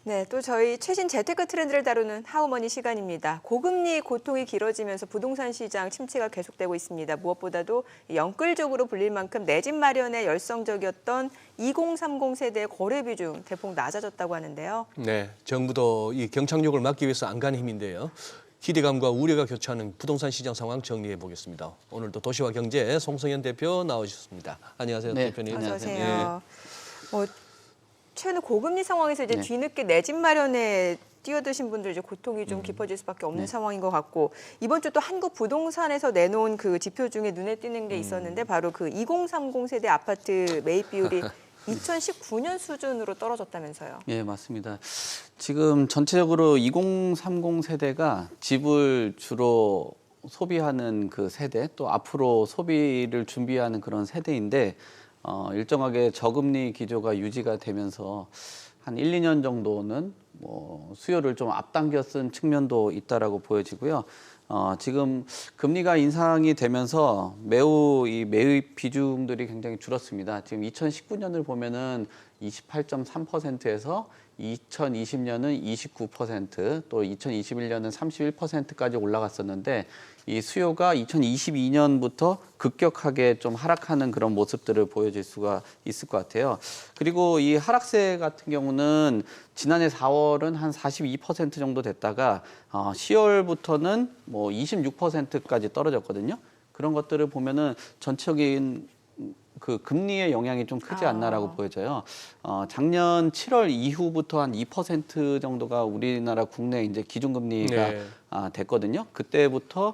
네, 또 저희 최신 재테크 트렌드를 다루는 하우머니 시간입니다. 고금리 고통이 길어지면서 부동산 시장 침체가 계속되고 있습니다. 무엇보다도 영끌족으로 불릴 만큼 내 집 마련에 열성적이었던 2030 세대의 거래 비중 대폭 낮아졌다고 하는데요. 네, 정부도 이 경착륙을 막기 위해서 안간 힘인데요. 기대감과 우려가 교차하는 부동산 시장 상황 정리해 보겠습니다. 오늘도 도시와 경제 송성현 대표 나오셨습니다. 안녕하세요, 네, 대표님. 어서 안녕하세요. 오세요. 최근 고금리 상황에서 이제 네. 뒤늦게 내 집 마련에 뛰어드신 분들 이제 고통이 좀 깊어질 수밖에 없는 네. 상황인 것 같고 이번 주 또 한국 부동산에서 내놓은 그 지표 중에 눈에 띄는 게 있었는데 바로 그 2030 세대 아파트 매입 비율이 2019년 수준으로 떨어졌다면서요. 예, 맞습니다. 지금 전체적으로 2030 세대가 집을 주로 소비하는 그 세대, 또 앞으로 소비를 준비하는 그런 세대인데 일정하게 저금리 기조가 유지가 되면서 한 1, 2년 정도는 뭐 수요를 좀 앞당겨 쓴 측면도 있다라고 보여지고요. 지금 금리가 인상이 되면서 매우 이 매입 비중들이 굉장히 줄었습니다. 지금 2019년을 보면은 28.3%에서 2020년은 29%, 또 2021년은 31%까지 올라갔었는데 이 수요가 2022년부터 급격하게 좀 하락하는 그런 모습들을 보여줄 수가 있을 것 같아요. 그리고 이 하락세 같은 경우는 지난해 4월은 한 42% 정도 됐다가 10월부터는 뭐 26%까지 떨어졌거든요. 그런 것들을 보면은 전체적인 그 금리의 영향이 좀 크지 않나라고 보여져요. 작년 7월 이후부터 한 2% 정도가 우리나라 국내 이제 기준금리가 네. 됐거든요. 그때부터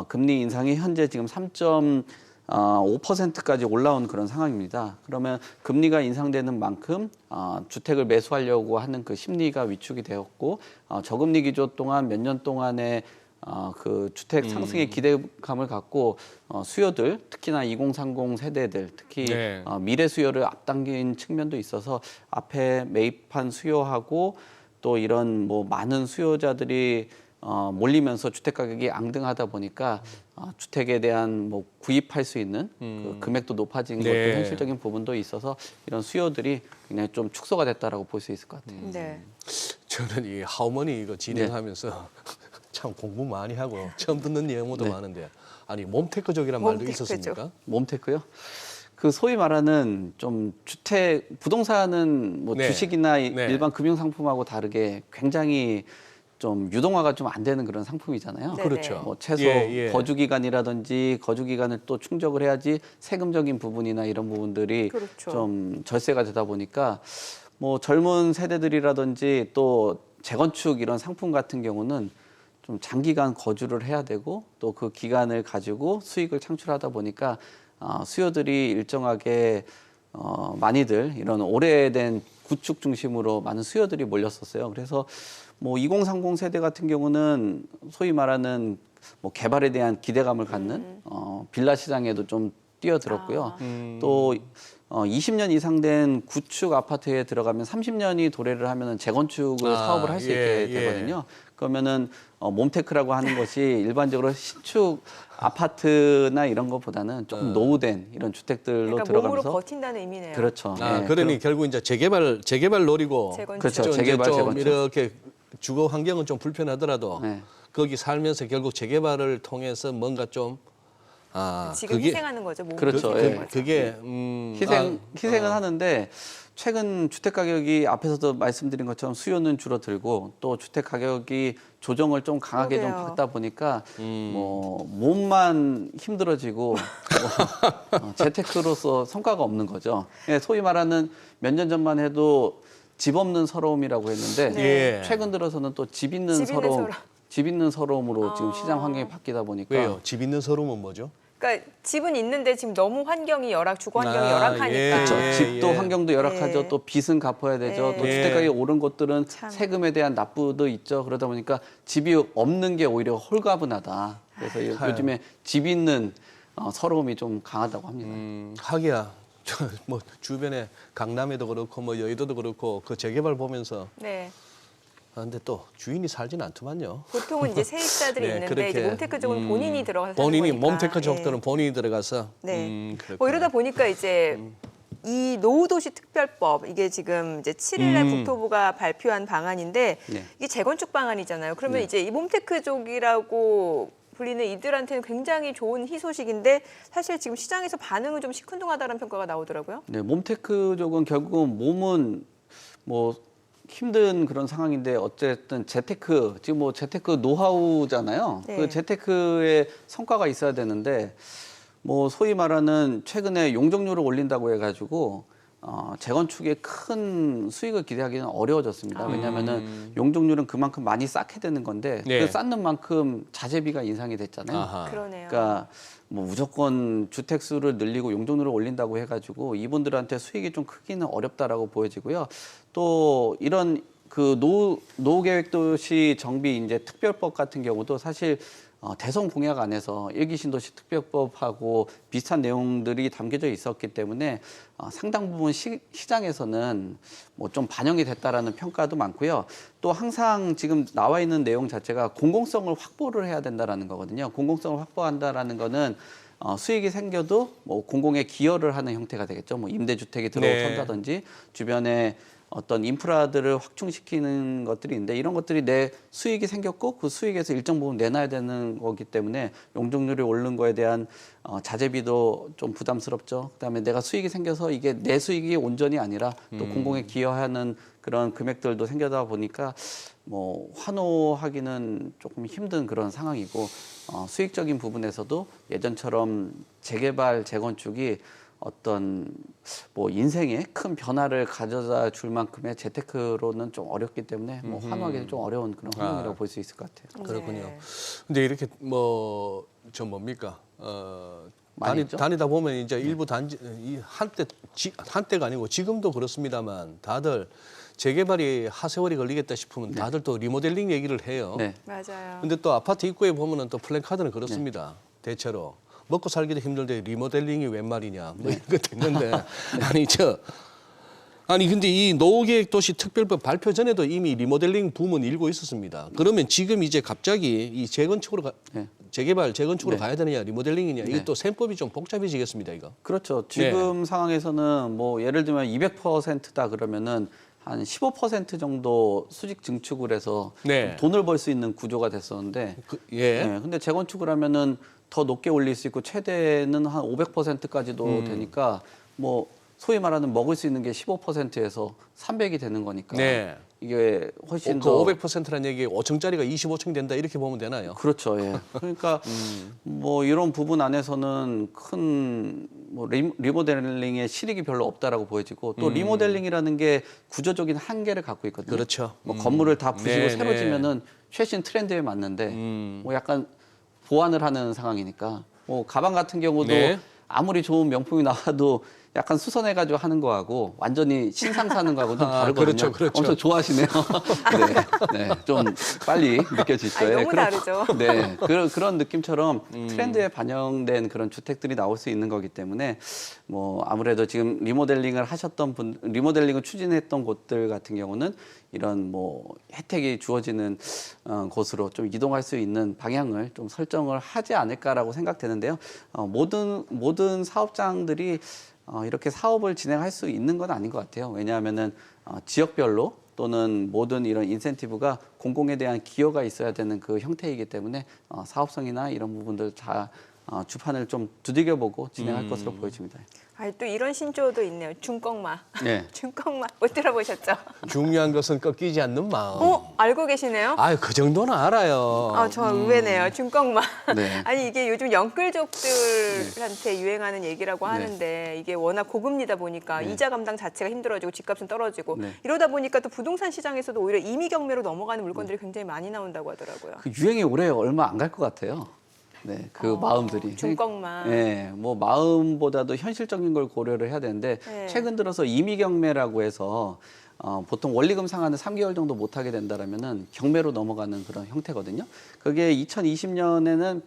금리 인상이 현재 지금 3.5%까지 올라온 그런 상황입니다. 그러면 금리가 인상되는 만큼 주택을 매수하려고 하는 그 심리가 위축이 되었고 저금리 기조 동안 몇 년 동안의 그 주택 상승의 기대감을 갖고 수요들 특히나 2030 세대들 특히 네. 미래 수요를 앞당긴 측면도 있어서 앞에 매입한 수요하고 또 이런 뭐 많은 수요자들이 몰리면서 주택 가격이 앙등하다 보니까 주택에 대한 뭐 구입할 수 있는 그 금액도 높아진 네. 것도 현실적인 부분도 있어서 이런 수요들이 굉장히 좀 축소가 됐다라고 볼 수 있을 것 같아요. 네. 저는 이 하우머니 이거 진행하면서 참 공부 많이 하고 처음 듣는 용어도 네. 많은데 아니 몸테크족이란 말도 몸테크족. 있었습니까? 몸테크요? 그 소위 말하는 좀 주택 부동산은 뭐 네. 주식이나 네. 일반 금융 상품하고 다르게 굉장히 좀 유동화가 좀 안 되는 그런 상품이잖아요. 네. 그렇죠. 뭐 최소 예. 거주 기간이라든지 거주 기간을 또 충족을 해야지 세금적인 부분이나 이런 부분들이 그렇죠. 좀 절세가 되다 보니까 뭐 젊은 세대들이라든지 또 재건축 이런 상품 같은 경우는 좀 장기간 거주를 해야 되고 또 그 기간을 가지고 수익을 창출하다 보니까 수요들이 일정하게 많이들 이런 오래된 구축 중심으로 많은 수요들이 몰렸었어요. 그래서 뭐 2030 세대 같은 경우는 소위 말하는 뭐 개발에 대한 기대감을 갖는 빌라 시장에도 좀 뛰어들었고요. 또 20년 이상 된 구축 아파트에 들어가면 30년이 도래를 하면은 재건축을 사업을 할 수 있게 되거든요. 그러면은 몸테크라고 하는 것이 일반적으로 신축 아파트나 이런 것보다는 조금 노후된 이런 주택들로 그러니까 들어가면서 몸으로 버틴다는 의미네요. 그렇죠. 예, 그러니 결국 이제 재개발 노리고 재건축. 그렇죠. 좀 재개발, 이제 좀 재건축. 이렇게 주거 환경은 좀 불편하더라도 네. 거기 살면서 결국 재개발을 통해서 뭔가 좀 지금 희생하는 거죠. 몸을 그렇죠. 희생하는 예. 거죠. 그게 희생은 하는데 최근 주택 가격이 앞에서도 말씀드린 것처럼 수요는 줄어들고 또 주택 가격이 조정을 좀 강하게 좀 그러게요. 받다 보니까 뭐 몸만 힘들어지고 재테크로서 성과가 없는 거죠. 예, 소위 말하는 몇 년 전만 해도 집 없는 서러움이라고 했는데 네. 최근 들어서는 또 집 있는 집 있는 서러움, 서러움. 집 있는 서러움으로 지금 시장 환경이 바뀌다 보니까 왜요? 집 있는 서름은 뭐죠? 그러니까 집은 있는데 지금 너무 환경이 주거 환경이 열악하니까. 예, 그렇죠. 예. 집도 환경도 열악하죠. 예. 또 빚은 갚아야 되죠. 예. 또 예. 주택가격이 오른 곳들은 참. 세금에 대한 납부도 있죠. 그러다 보니까 집이 없는 게 오히려 홀가분하다. 그래서 요즘에 집 있는 서러움이 좀 강하다고 합니다. 하기야. 뭐 주변에 강남에도 그렇고 뭐 여의도도 그렇고 그 재개발 보면서 네. 근데 또 주인이 살진 않더만요. 보통은 이제 세입자들이 네, 있는데 그렇게, 이제 몸테크 쪽은 본인이 들어가서 사는 본인이 거니까. 몸테크 예. 족들은 본인이 들어가서 네. 그렇구나. 뭐 이러다 보니까 이제 이 노후도시 특별법 이게 지금 이제 7일에 국토부가 발표한 방안인데 네. 이게 재건축 방안이잖아요. 그러면 네. 이제 이 몬테크족이라고 불리는 이들한테는 굉장히 좋은 희소식인데 사실 지금 시장에서 반응은 좀 시큰둥하다는 평가가 나오더라고요. 네, 몸테크족은 결국은 몸은 뭐 힘든 그런 상황인데 어쨌든 재테크 지금 뭐 재테크 노하우잖아요. 네. 그 재테크의 성과가 있어야 되는데 뭐 소위 말하는 최근에 용적률을 올린다고 해가지고 재건축에 큰 수익을 기대하기는 어려워졌습니다. 왜냐하면은 용적률은 그만큼 많이 쌓게 되는 건데 네. 그 쌓는 만큼 자재비가 인상이 됐잖아요. 아하. 그러네요. 그러니까 뭐 무조건 주택 수를 늘리고 용적률을 올린다고 해가지고 이분들한테 수익이 좀 크기는 어렵다라고 보여지고요. 또 이런 그 노후계획도시 정비 이제 특별법 같은 경우도 사실 대선 공약 안에서 일기 신도시 특별법하고 비슷한 내용들이 담겨져 있었기 때문에 상당 부분 시장에서는 뭐 좀 반영이 됐다라는 평가도 많고요. 또 항상 지금 나와 있는 내용 자체가 공공성을 확보를 해야 된다라는 거거든요. 공공성을 확보한다라는 거는 수익이 생겨도 뭐 공공에 기여를 하는 형태가 되겠죠. 뭐 임대주택이 들어선다든지 주변에 어떤 인프라들을 확충시키는 것들이 있는데 이런 것들이 내 수익이 생겼고 그 수익에서 일정 부분 내놔야 되는 거기 때문에 용적률이 오르는 거에 대한 자재비도 좀 부담스럽죠. 그다음에 내가 수익이 생겨서 이게 내 수익이 온전히 아니라 또 공공에 기여하는 그런 금액들도 생겨다 보니까 뭐 환호하기는 조금 힘든 그런 상황이고 수익적인 부분에서도 예전처럼 재개발, 재건축이 어떤 뭐 인생에 큰 변화를 가져다 줄 만큼의 재테크로는 좀 어렵기 때문에 뭐 환호하기는 좀 어려운 그런 환경이라고 볼 수 있을 것 같아요. 그렇군요. 네. 근데 이렇게 뭐 저 뭡니까? 많이 있죠? 다니다 보면 이제 일부 단지 한때가 아니고 지금도 그렇습니다만 다들 재개발이 하세월이 걸리겠다 싶으면 다들 또 리모델링 얘기를 해요. 네. 맞아요. 근데 또 아파트 입구에 보면은 또 플랜카드는 그렇습니다. 대체로 먹고 살기도 힘들데 리모델링이 웬 말이냐 뭐 이런 것도 있는데 아니 근데 이 노후계획도시 특별법 발표 전에도 이미 리모델링 붐은 일고 있었습니다. 그러면 지금 이제 갑자기 이 재건축으로 재개발 재건축으로 가야 되느냐 리모델링이냐 이게 또 셈법이 좀 복잡해지겠습니다 이거. 그렇죠. 지금 상황에서는 뭐 예를 들면 200%다 그러면은 한 15% 정도 수직 증축을 해서 네. 돈을 벌 수 있는 구조가 됐었는데 예. 네, 근데 재건축을 하면은 더 높게 올릴 수 있고 최대는 한 500%까지도 되니까 뭐 소위 말하는 먹을 수 있는 게 15%에서 300이 되는 거니까 네. 이게 훨씬 그 더 500%라는 얘기 5층짜리가 25층 된다 이렇게 보면 되나요? 그렇죠. 예. 그러니까 뭐 이런 부분 안에서는 큰 뭐 리모델링의 실익이 별로 없다라고 보여지고 또 리모델링이라는 게 구조적인 한계를 갖고 있거든요. 그렇죠. 뭐 건물을 다 부수고 네, 새로 네. 지면은 최신 트렌드에 맞는데 뭐 약간 보완을 하는 상황이니까 뭐 가방 같은 경우도 네. 아무리 좋은 명품이 나와도 약간 수선해가지고 하는 거하고 완전히 신상 사는 거하고 좀 다르거든요. 그렇죠, 그렇죠. 엄청 좋아하시네요. 네, 네, 좀 빨리 느껴질 아니, 거예요. 너무 다르죠. 네, 그런 느낌처럼 트렌드에 반영된 그런 주택들이 나올 수 있는 거기 때문에 뭐 아무래도 지금 리모델링을 추진했던 곳들 같은 경우는 이런 뭐 혜택이 주어지는 곳으로 좀 이동할 수 있는 방향을 좀 설정을 하지 않을까라고 생각되는데요. 모든 사업장들이 이렇게 사업을 진행할 수 있는 건 아닌 것 같아요. 왜냐하면은 지역별로 또는 모든 이런 인센티브가 공공에 대한 기여가 있어야 되는 그 형태이기 때문에 사업성이나 이런 부분들 다 주판을 좀 두들겨보고 진행할 것으로 보여집니다. 아니, 또 이런 신조어도 있네요. 중꺾마. 네. 중꺾마. 못 들어보셨죠? 중요한 것은 꺾이지 않는 마음. 알고 계시네요? 아유 그 정도는 알아요. 저 의외네요. 중꺾마. 네. 아니 이게 요즘 영끌족들한테 유행하는 얘기라고 하는데 이게 워낙 고금리다 보니까 이자 감당 자체가 힘들어지고 집값은 떨어지고 네. 이러다 보니까 또 부동산 시장에서도 오히려 임의 경매로 넘어가는 물건들이 굉장히 많이 나온다고 하더라고요. 그 유행이 올해 얼마 안 갈 것 같아요. 네, 그 마음들이. 중꺾마. 네, 뭐 마음보다도 현실적인 걸 고려를 해야 되는데 네. 최근 들어서 임의 경매라고 해서 보통 원리금 상환을 3개월 정도 못 하게 된다라면은 경매로 넘어가는 그런 형태거든요. 그게 2020년에는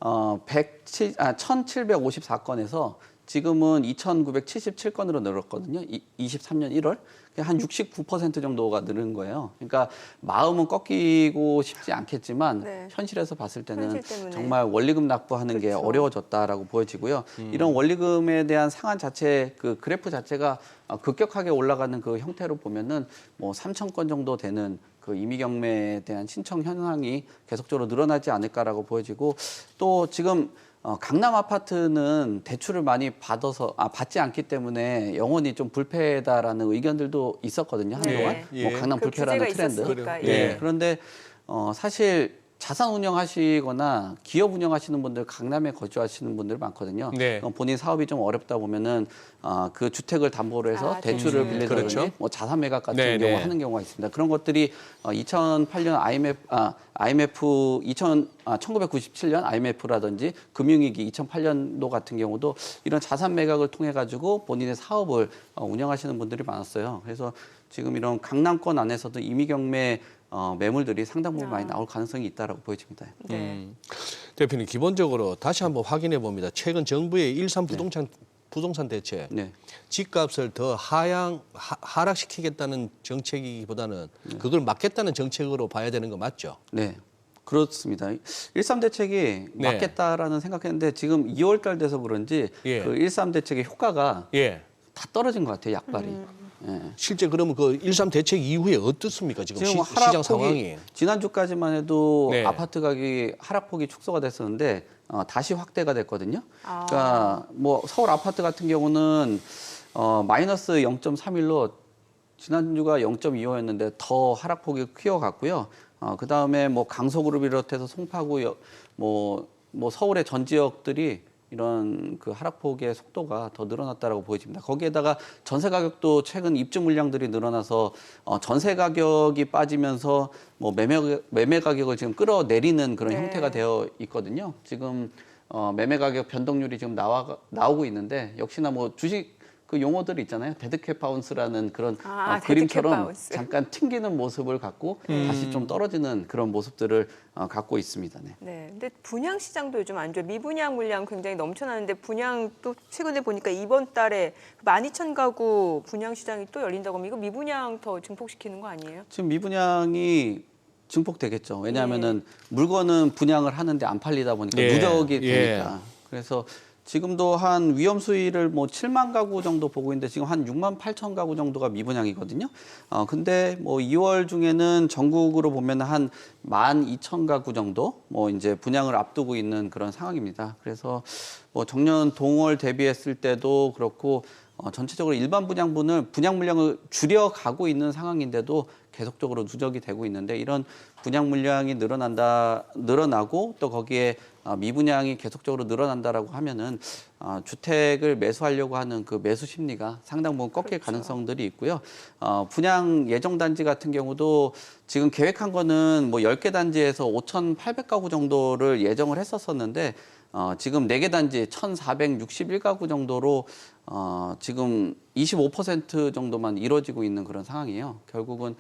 1754건에서 지금은 2,977건으로 늘었거든요. 23년 1월. 한 69% 정도가 늘은 거예요. 그러니까 마음은 꺾이고 싶지 않겠지만 네. 현실에서 봤을 때는 현실 때문에. 정말 원리금 납부하는 게 그렇죠. 어려워졌다라고 보여지고요. 이런 원리금에 대한 상한 자체 그 그래프 자체가 급격하게 올라가는 그 형태로 보면은 뭐 3,000건 정도 되는 그 임의 경매에 대한 신청 현황이 계속적으로 늘어나지 않을까라고 보여지고 또 지금 강남 아파트는 대출을 많이 받지 않기 때문에 영원히 좀 불패다라는 의견들도 있었거든요. 한동안 네. 뭐 강남 그 불패라는 규제가 트렌드. 있었으니까, 예. 예. 그런데 사실 자산 운영하시거나 기업 운영하시는 분들 강남에 거주하시는 분들 많거든요. 네. 본인 사업이 좀 어렵다 보면은 그 주택을 담보로 해서 대출을 대출. 빌리든지 그렇죠. 뭐 자산 매각 같은 네, 경우 네. 하는 경우가 있습니다. 그런 것들이 2008년 IMF 1997년 IMF라든지 금융위기 2008년도 같은 경우도 이런 자산 매각을 통해 가지고 본인의 사업을 운영하시는 분들이 많았어요. 그래서 지금 이런 강남권 안에서도 임의 경매 매물들이 상당 부분 많이 나올 가능성이 있다라고 보여집니다. 네. 대표님 기본적으로 다시 한번 확인해 봅니다. 최근 정부의 일산 부동산 대책, 네. 집값을 더 하락시키겠다는 정책이기보다는 그걸 막겠다는 정책으로 봐야 되는 거 맞죠? 네. 그렇습니다. 13 대책이 네. 맞겠다라는 생각했는데 지금 2월 달 돼서 그런지 예. 그 13 대책의 효과가 예. 다 떨어진 것 같아요, 약발이. 예. 실제 그러면 그 13 대책 이후에 어떻습니까? 지금 시장 하락폭이 상황이. 지난주까지만 해도 네. 아파트 가격이 하락폭이 축소가 됐었는데 다시 확대가 됐거든요. 그러니까 뭐 서울 아파트 같은 경우는 마이너스 0.31로 지난주가 0.25였는데 더 하락폭이 키워갔고요. 그 다음에 뭐 강서구를 비롯해서 송파구 뭐 서울의 전 지역들이 이런 그 하락폭의 속도가 더 늘어났다라고 보여집니다. 거기에다가 전세 가격도 최근 입주 물량들이 늘어나서 전세 가격이 빠지면서 뭐 매매 가격을 지금 끌어내리는 그런 네. 형태가 되어 있거든요. 지금 매매 가격 변동률이 지금 나오고 있는데 역시나 뭐 주식 그 용어들 있잖아요. 데드캣 바운스라는 그런 그림처럼 데드캣 바운스. 잠깐 튕기는 모습을 갖고 다시 좀 떨어지는 그런 모습들을 갖고 있습니다. 네. 네. 근데 분양 시장도 요즘 안 좋아요. 미분양 물량 굉장히 넘쳐나는데 분양 또 최근에 보니까 이번 달에 12,000가구 분양 시장이 또 열린다고 하면 이거 미분양 더 증폭시키는 거 아니에요? 지금 미분양이 증폭되겠죠. 왜냐하면은 물건은 분양을 하는데 안 팔리다 보니까 예. 누적이 예. 되니까. 그래서 지금도 한 위험 수위를 뭐 7만 가구 정도 보고 있는데 지금 한 6만 8천 가구 정도가 미분양이거든요. 근데 뭐 2월 중에는 전국으로 보면 한 12,000 가구 정도 뭐 이제 분양을 앞두고 있는 그런 상황입니다. 그래서 뭐 정년 동월 대비했을 때도 그렇고 전체적으로 일반 분양분을 분양 물량을 줄여가고 있는 상황인데도 계속적으로 누적이 되고 있는데 이런 분양 물량이 늘어나고 또 거기에 미분양이 계속적으로 늘어난다라고 하면은 주택을 매수하려고 하는 그 매수 심리가 상당 부분 꺾일 그렇죠. 가능성들이 있고요. 분양 예정 단지 같은 경우도 지금 계획한 거는 뭐 10개 단지에서 5,800가구 정도를 예정을 했었었는데 지금 4개 단지 1,461가구 정도로 지금 25% 정도만 이루어지고 있는 그런 상황이에요. 결국은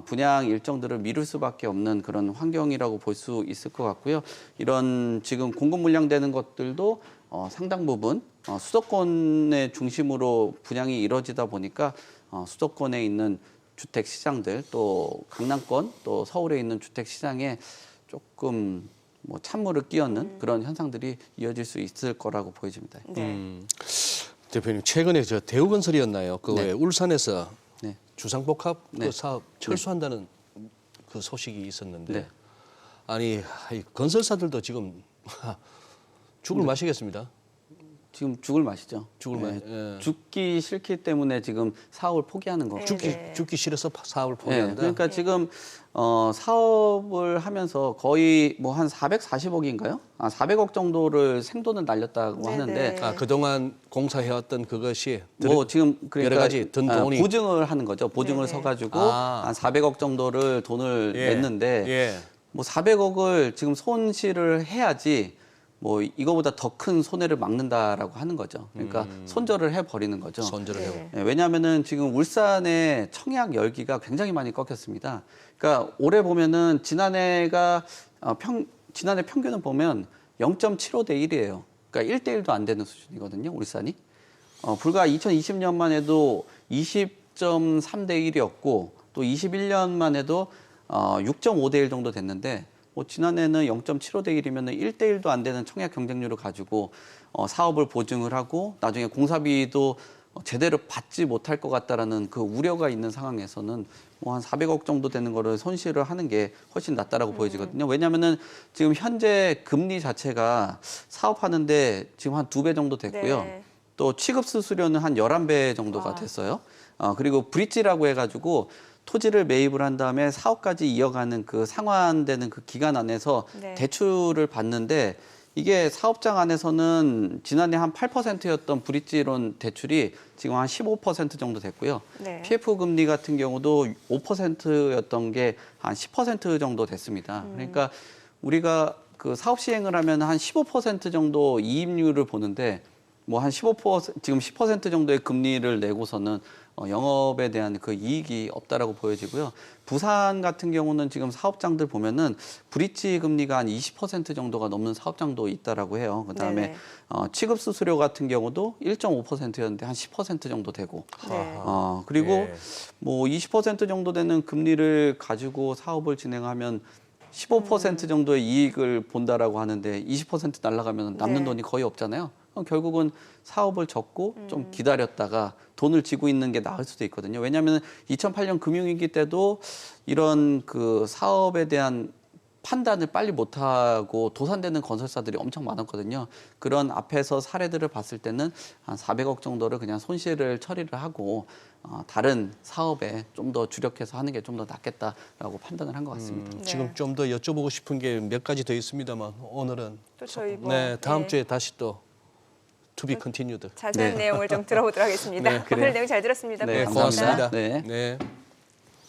분양 일정들을 미룰 수밖에 없는 그런 환경이라고 볼 수 있을 것 같고요. 이런 지금 공급 물량되는 것들도 상당 부분 수도권의 중심으로 분양이 이루어지다 보니까 수도권에 있는 주택 시장들 또 강남권 또 서울에 있는 주택 시장에 조금 뭐 찬물을 끼얹는 그런 현상들이 이어질 수 있을 거라고 보여집니다. 네. 대표님 최근에 저 대우건설이었나요? 그 네. 왜 울산에서 네. 주상복합 네. 그 사업 철수한다는 그 소식이 있었는데 네. 아니 이 건설사들도 지금 죽을 마시겠습니다. 지금 죽을 맛이죠. 예. 죽기 싫기 때문에 지금 사업을 포기하는 거죠. 죽기 싫어서 사업을 네, 포기한다. 그러니까 지금 사업을 하면서 거의 뭐 한 440억인가요? 400억 정도를 생돈을 날렸다고 네네. 하는데 그동안 공사해왔던 그것이 뭐 지금 그러니까 여러 가지 든 돈이 보증을 하는 거죠. 보증을 네네. 서가지고 아. 한 400억 정도를 돈을 예. 냈는데 예. 뭐 400억을 지금 손실을 해야지 뭐 이거보다 더 큰 손해를 막는다라고 하는 거죠. 그러니까 손절을 해버리는 거죠. 손절을 네. 해요. 네, 왜냐하면은 지금 울산의 청약 열기가 굉장히 많이 꺾였습니다. 그러니까 올해 보면은 지난해가 지난해 평균은 보면 0.75 대 1이에요. 그러니까 1대 1도 안 되는 수준이거든요, 울산이. 불과 2020년만 해도 20.3대 1이었고 또 21년만 해도 6.5대 1 정도 됐는데 뭐 지난해는 0.75대 1이면 1대 1도 안 되는 청약 경쟁률을 가지고 사업을 보증을 하고 나중에 공사비도 제대로 받지 못할 것 같다라는 그 우려가 있는 상황에서는 뭐 한 400억 정도 되는 거를 손실을 하는 게 훨씬 낫다라고 보여지거든요. 왜냐하면은 지금 현재 금리 자체가 사업하는데 지금 한 2배 정도 됐고요. 네. 또 취급 수수료는 한 11배 정도가 됐어요. 그리고 브릿지라고 해가지고 토지를 매입을 한 다음에 사업까지 이어가는 그 상환되는 그 기간 안에서 네. 대출을 받는데 이게 사업장 안에서는 지난해 한 8%였던 브릿지론 대출이 지금 한 15% 정도 됐고요. 네. PF 금리 같은 경우도 5%였던 게 한 10% 정도 됐습니다. 그러니까 우리가 그 사업 시행을 하면 한 15% 정도 이익률을 보는데 뭐 한 15% 지금 10% 정도의 금리를 내고서는 영업에 대한 그 이익이 없다라고 보여지고요. 부산 같은 경우는 지금 사업장들 보면은 브릿지 금리가 한 20% 정도가 넘는 사업장도 있다라고 해요. 그다음에 네네. 취급 수수료 같은 경우도 1.5%였는데 한 10% 정도 되고. 네. 그리고 예. 뭐 20% 정도 되는 금리를 가지고 사업을 진행하면 15% 정도의 이익을 본다라고 하는데 20% 날아가면 남는 네. 돈이 거의 없잖아요. 그럼 결국은 사업을 접고 좀 기다렸다가 돈을 쥐고 있는 게 나을 수도 있거든요. 왜냐하면 2008년 금융위기 때도 이런 그 사업에 대한 판단을 빨리 못하고 도산되는 건설사들이 엄청 많았거든요. 그런 앞에서 사례들을 봤을 때는 한 400억 정도를 그냥 손실을 처리를 하고 다른 사업에 좀 더 주력해서 하는 게 좀 더 낫겠다라고 판단을 한 것 같습니다. 네. 지금 좀 더 여쭤보고 싶은 게 몇 가지 더 있습니다만 오늘은 또 저희 뭐 네, 다음 예, 주에 다시 또 to be continued. 자세한 네. 내용을 좀 들어보도록 하겠습니다. 네, 오늘 그래요. 내용 잘 들었습니다. 네, 네, 고맙습니다. 고맙습니다. 네. 네.